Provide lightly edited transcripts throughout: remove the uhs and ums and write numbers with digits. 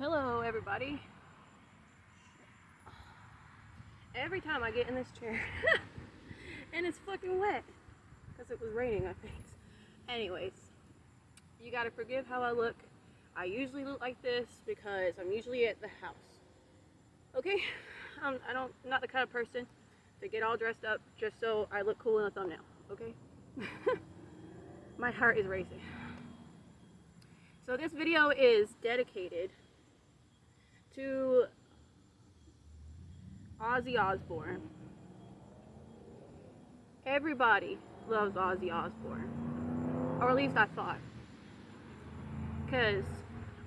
Hello everybody. Every time I get in this chair and it's fucking wet because it was raining, I think. Anyways, you gotta forgive how I look. I usually look like this because I'm usually at the house. Okay? I'm not the kind of person to get all dressed up just so I look cool in a thumbnail. Okay? My heart is racing. So this video is dedicated to Ozzy Osbourne. Everybody loves Ozzy Osbourne, or at least I thought, because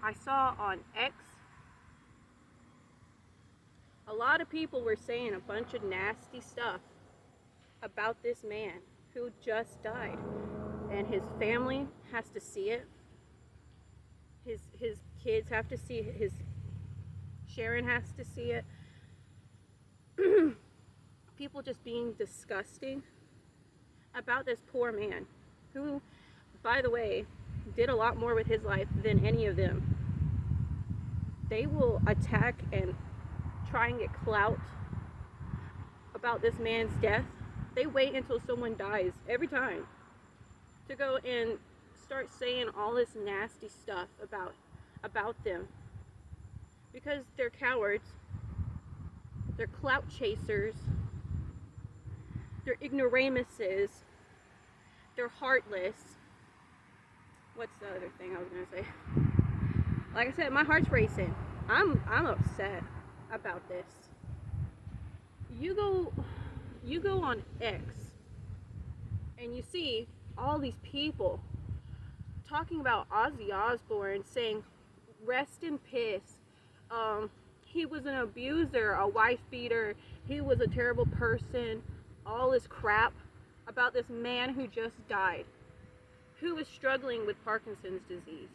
I saw on X a lot of people were saying a bunch of nasty stuff about this man who just died, and his family has to see it. His kids have to see it. His Sharon has to see it. People just being disgusting about this poor man who, by the way, did a lot more with his life than any of them. They will attack and try and get clout about this man's death. They wait until someone dies every time to go and start saying all this nasty stuff about them, because they're cowards, they're clout chasers, they're ignoramuses, they're heartless. What's the other thing I was gonna say? Like I said, my heart's racing. I'm upset about this. You go on X and you see all these people talking about Ozzy Osbourne, saying rest in peace. He was an abuser, a wife beater, he was a terrible person, all this crap about this man who just died, who is struggling with Parkinson's disease.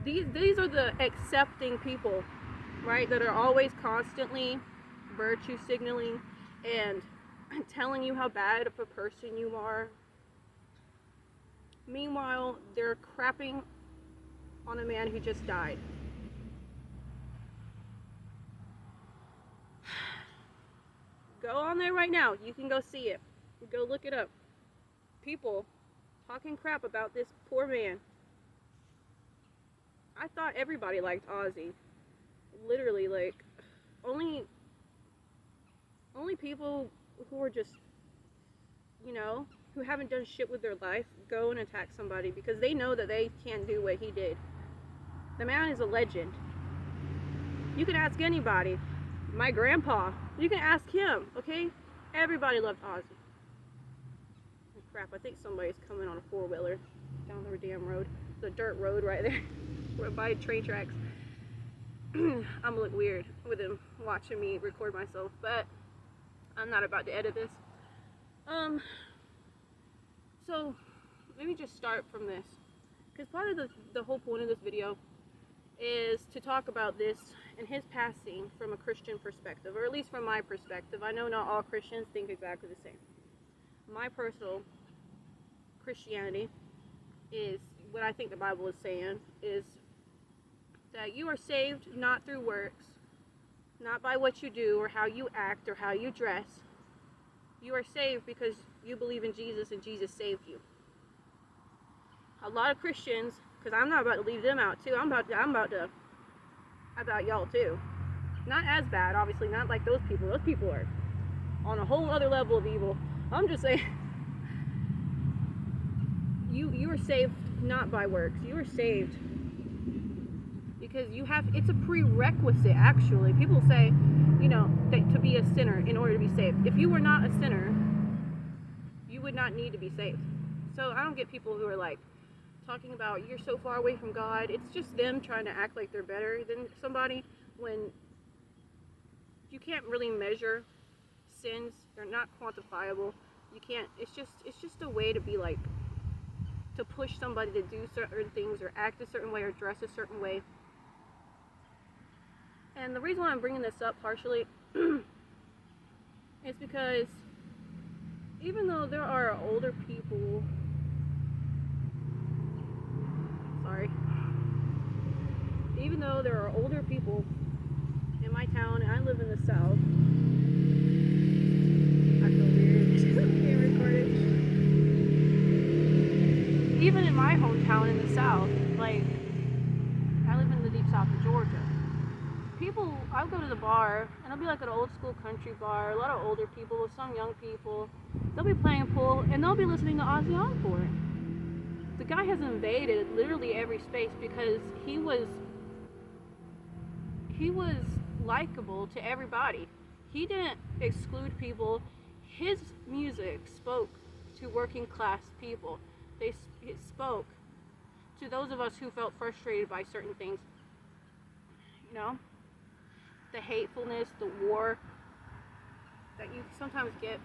These are the accepting people, right, that are always constantly virtue signaling and telling you how bad of a person you are. Meanwhile, they're crapping on a man who just died. Go on there right now. You can go see it. Go look it up. People talking crap about this poor man. I thought everybody liked Ozzy. Literally, like, only people who are just, who haven't done shit with their life go and attack somebody because they know that they can't do what he did. The man is a legend. You can ask anybody. My grandpa, you can ask him, okay? Everybody loved Ozzy. Oh, crap, I think somebody's coming on a four-wheeler down the damn road. The dirt road right there. We're by train tracks. I'm gonna look weird with him watching me record myself, but I'm not about to edit this. So let me just start from this, because part of the whole point of this video is to talk about this and his passing from a Christian perspective, or at least from my perspective. I know not all Christians think exactly the same. My personal Christianity is what I think the Bible is saying, is that you are saved not through works, not by what you do or how you act or how you dress. You are saved because you believe in Jesus and Jesus saved you. A lot of Christians, because I'm not about to leave them out too, I'm about y'all too. Not as bad, obviously, not like those people. Those people are on a whole other level of evil. I'm just saying, you are saved not by works. You are saved because it's a prerequisite, actually. People say, that to be a sinner in order to be saved. If you were not a sinner, you would not need to be saved. So I don't get people who are like talking about you're so far away from God. It's just them trying to act like they're better than somebody when you can't really measure sins. They're not quantifiable. You can't, it's just a way to be like, to push somebody to do certain things or act a certain way or dress a certain way. And the reason why I'm bringing this up partially is because even though there are older people, sorry, even though there are older people in my town, and I live in the South. I feel weird being recorded. Even in my hometown in the South, like, I live in the deep South of Georgia. People, I'll go to the bar, and it'll be like an old school country bar, a lot of older people, some young people. They'll be playing pool, and they'll be listening to Ozzy Osbourne. The guy has invaded literally every space because he was likable to everybody. He didn't exclude people. His music spoke to working class people. It spoke to those of us who felt frustrated by certain things. You know? The hatefulness, the war that you sometimes get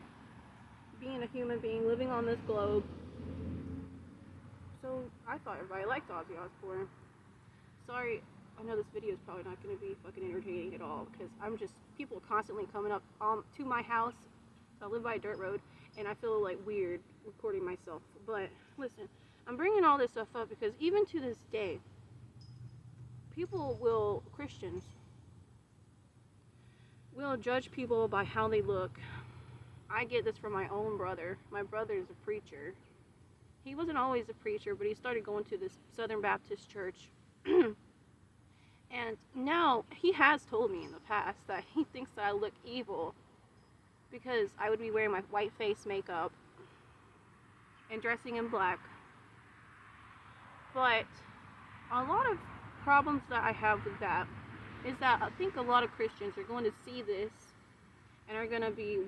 being a human being living on this globe. So I thought everybody liked Ozzy Osbourne. Sorry, I know this video is probably not going to be fucking entertaining at all because people are constantly coming up to my house. I live by a dirt road and I feel like weird recording myself. But listen, I'm bringing all this stuff up because even to this day, Christians will judge people by how they look. I get this from my own brother. My brother is a preacher. He wasn't always a preacher, but he started going to this Southern Baptist church. And now he has told me in the past that he thinks that I look evil because I would be wearing my white face makeup and dressing in black. But a lot of problems that I have with that is that I think a lot of Christians are going to see this and are going to be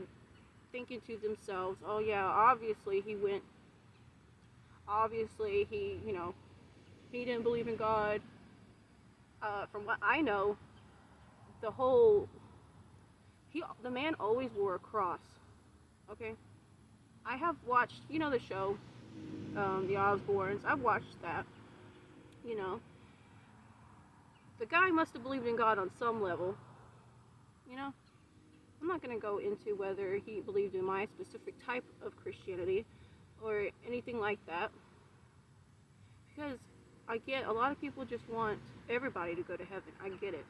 thinking to themselves, oh yeah, obviously he didn't believe in God. From what I know, the man always wore a cross. Okay? I have watched, the show, the Osbournes. I've watched that. The guy must have believed in God on some level. I'm not going to go into whether he believed in my specific type of Christianity or anything like that. Because I get a lot of people just want everybody to go to heaven. I get it.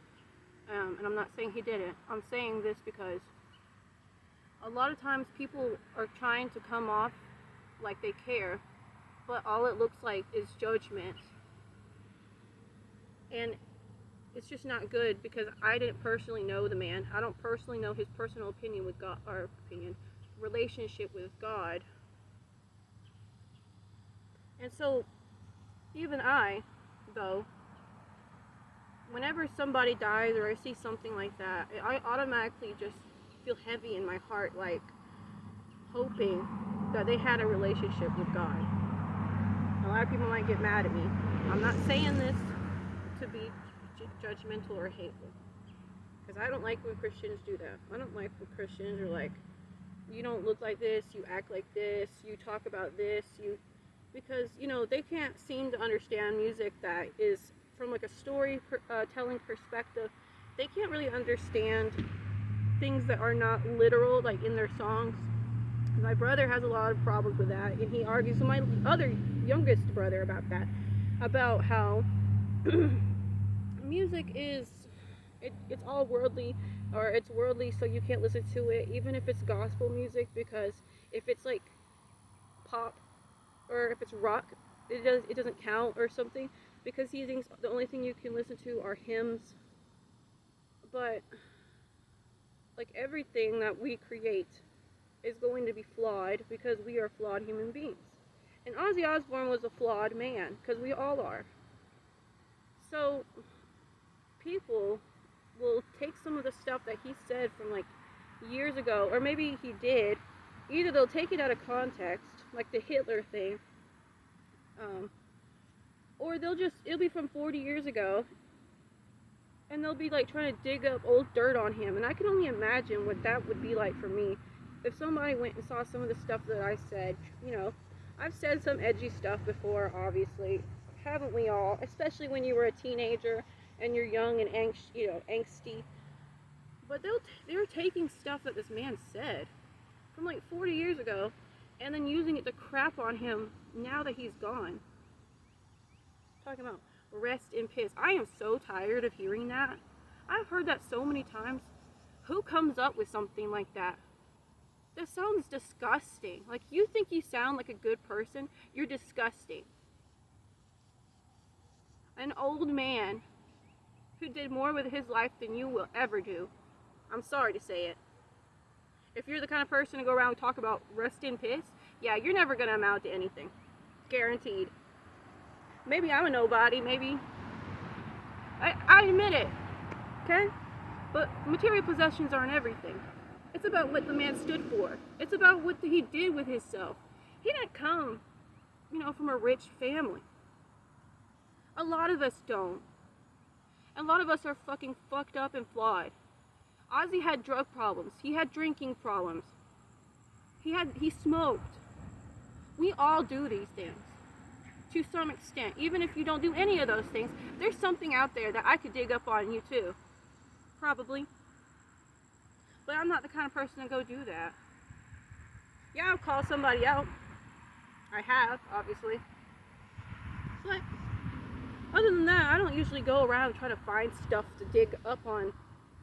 And I'm not saying he didn't. I'm saying this because a lot of times people are trying to come off like they care, but all it looks like is judgment. And it's just not good because I didn't personally know the man. I don't personally know his personal opinion with God, or relationship with God. And so, even I, though, whenever somebody dies or I see something like that, I automatically just feel heavy in my heart, like hoping that they had a relationship with God. A lot of people might get mad at me. I'm not saying this to be judgmental or hateful, because I don't like when Christians do that. I don't like when Christians are like, you don't look like this, you act like this, you talk about this, because they can't seem to understand music that is from like a story telling perspective. They can't really understand things that are not literal, like in their songs. My brother has a lot of problems with that, and he argues with my other youngest brother about that, about how music is it's all worldly, or it's worldly, so you can't listen to it even if it's gospel music, because if it's like pop or if it's rock, it doesn't count or something, because he thinks the only thing you can listen to are hymns. But like everything that we create is going to be flawed because we are flawed human beings. And Ozzy Osbourne was a flawed man, because we all are. So people will take some of the stuff that he said from like years ago, or maybe he did. Either they'll take it out of context, like the Hitler thing, or it'll be from 40 years ago, and they'll be like trying to dig up old dirt on him. And I can only imagine what that would be like for me if somebody went and saw some of the stuff that I said. I've said some edgy stuff before, obviously. Haven't we all? Especially when you were a teenager and you're young and angsty. But they're taking stuff that this man said from like 40 years ago and then using it to crap on him now that he's gone. Talking about Rest in piss. I am so tired of hearing that. I've heard that so many times. Who comes up with something like that? That sounds disgusting. Like, you think you sound like a good person? You're disgusting. An old man who did more with his life than you will ever do. I'm sorry to say it. If you're the kind of person to go around and talk about rest in piss, yeah, you're never going to amount to anything. Guaranteed. Maybe I'm a nobody, maybe. I admit it. Okay? But material possessions aren't everything. It's about what the man stood for. It's about what he did with himself. He didn't come, from a rich family. A lot of us don't. A lot of us are fucking fucked up and flawed. Ozzy had drug problems. He had drinking problems. He smoked. We all do these things. To some extent. Even if you don't do any of those things, there's something out there that I could dig up on you too. Probably. But I'm not the kind of person to go do that. Yeah, I'll call somebody out. I have, obviously. But other than that, I don't usually go around trying to find stuff to dig up on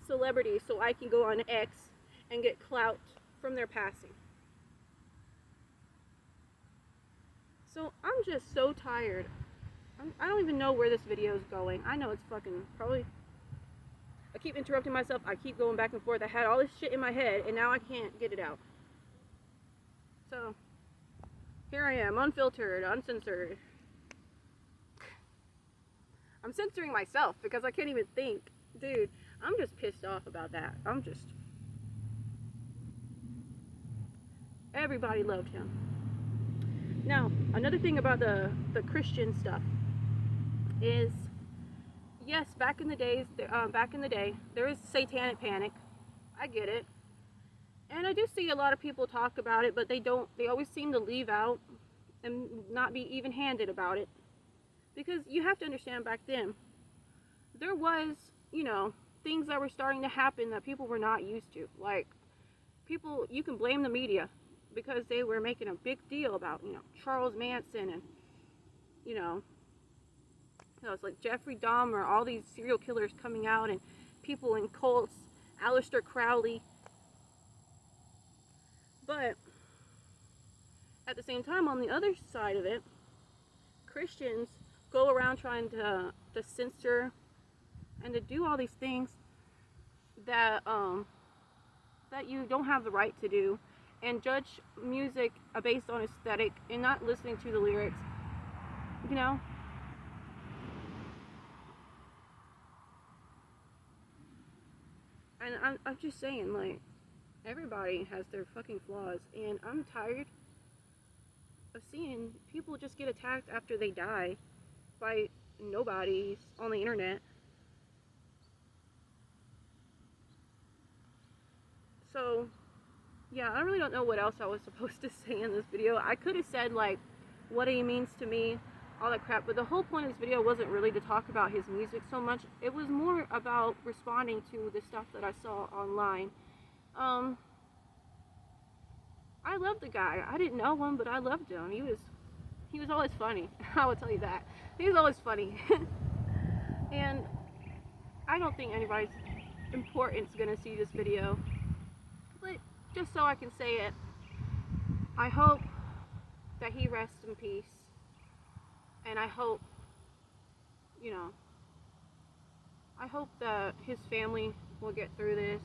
celebrities so I can go on X and get clout from their passing. So I'm just so tired. I don't even know where this video is going. I know it's fucking probably... I keep interrupting myself. I keep going back and forth. I had all this shit in my head and now I can't get it out. So here I am, unfiltered, uncensored. I'm censoring myself because I can't even think. Dude, I'm just pissed off about that. Everybody loved him. Now, another thing about the Christian stuff is, yes, back in the day, there was satanic panic. I get it. And I do see a lot of people talk about it, but they always seem to leave out and not be even-handed about it. Because you have to understand, back then, there was, things that were starting to happen that people were not used to. Like, you can blame the media because they were making a big deal about, Charles Manson and, it's like Jeffrey Dahmer, all these serial killers coming out and people in cults, Aleister Crowley. But at the same time, on the other side of it, Christians go around trying to censor and to do all these things that you don't have the right to do, and judge music based on aesthetic and not listening to the lyrics, And I'm just saying, like, everybody has their fucking flaws, and I'm tired of seeing people just get attacked after they die by nobodies on the internet. So, yeah, I really don't know what else I was supposed to say in this video. I could have said, like, what he means to me, all that crap, but the whole point of this video wasn't really to talk about his music so much. It was more about responding to the stuff that I saw online. I love the guy. I didn't know him, but I loved him. He was always funny. I will tell you that. He was always funny. And I don't think anybody's important's gonna see this video. But just so I can say it, I hope that he rests in peace. And I hope, I hope that his family will get through this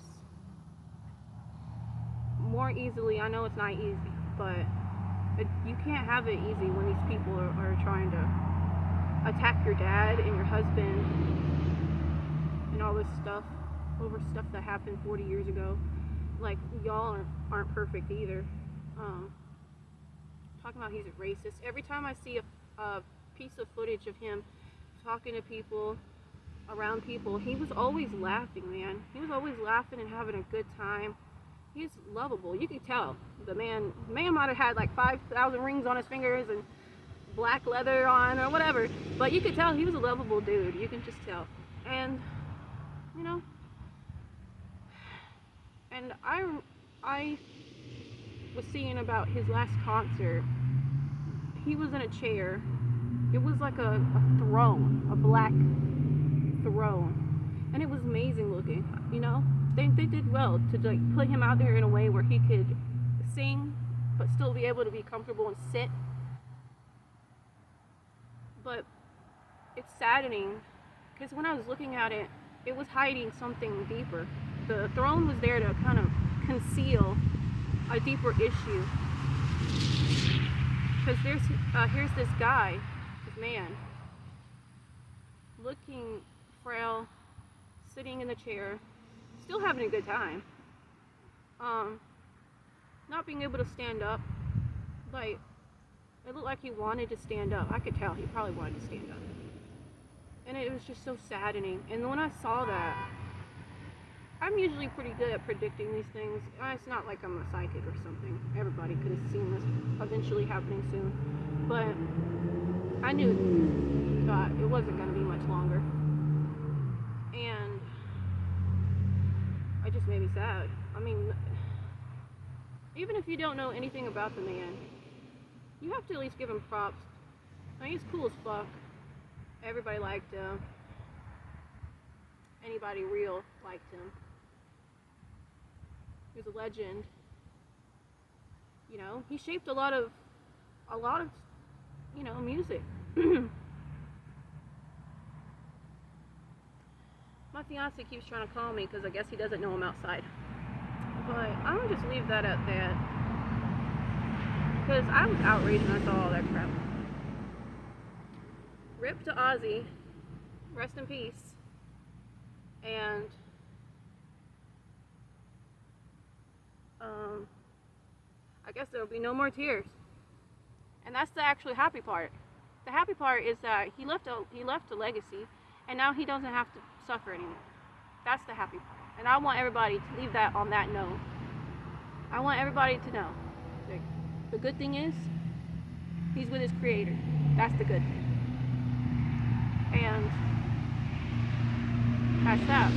more easily. I know it's not easy, but you can't have it easy when these people are trying to attack your dad and your husband and all this stuff over stuff that happened 40 years ago. Like, y'all aren't perfect either. Talking about he's a racist. Every time I see a piece of footage of him talking to people, around people, he was always laughing, man. He was always laughing and having a good time. He's lovable. You can tell the man might have had like 5,000 rings on his fingers and black leather on or whatever, but you could tell he was a lovable dude. You can just tell. And and I was seeing about his last concert. He was in a chair It was like a throne, a black throne, and it was amazing looking. You know, they did well to like put him out there in a way where he could sing, but still be able to be comfortable and sit. But it's saddening because when I was looking at it, it was hiding something deeper. The throne was there to kind of conceal a deeper issue. Because here's this guy, this man, looking frail, sitting in the chair, still having a good time. Not being able to stand up. Like, it looked like he wanted to stand up. I could tell he probably wanted to stand up. And it was just so saddening. And when I saw that, I'm usually pretty good at predicting these things. It's not like I'm a psychic or something. Everybody could have seen this eventually happening soon. But I knew it wasn't going to be much longer. And it just made me sad. I mean, even if you don't know anything about the man, you have to at least give him props. I mean, he's cool as fuck. Everybody liked him. Anybody real liked him. He was a legend. You know, he shaped a lot of, you know, music. My fiance keeps trying to call me because I guess he doesn't know I'm outside. But I'm gonna just leave that at that. Because I was outraged when I saw all that crap. Rip to Ozzy. Rest in peace. And I guess there will be no more tears. And that's the actually happy part. The happy part is that he left a legacy, and now he doesn't have to suffer anymore. That's the happy part. And I want everybody to leave that on that note. I want everybody to know. The good thing is, he's with his creator. That's the good thing. And that's that.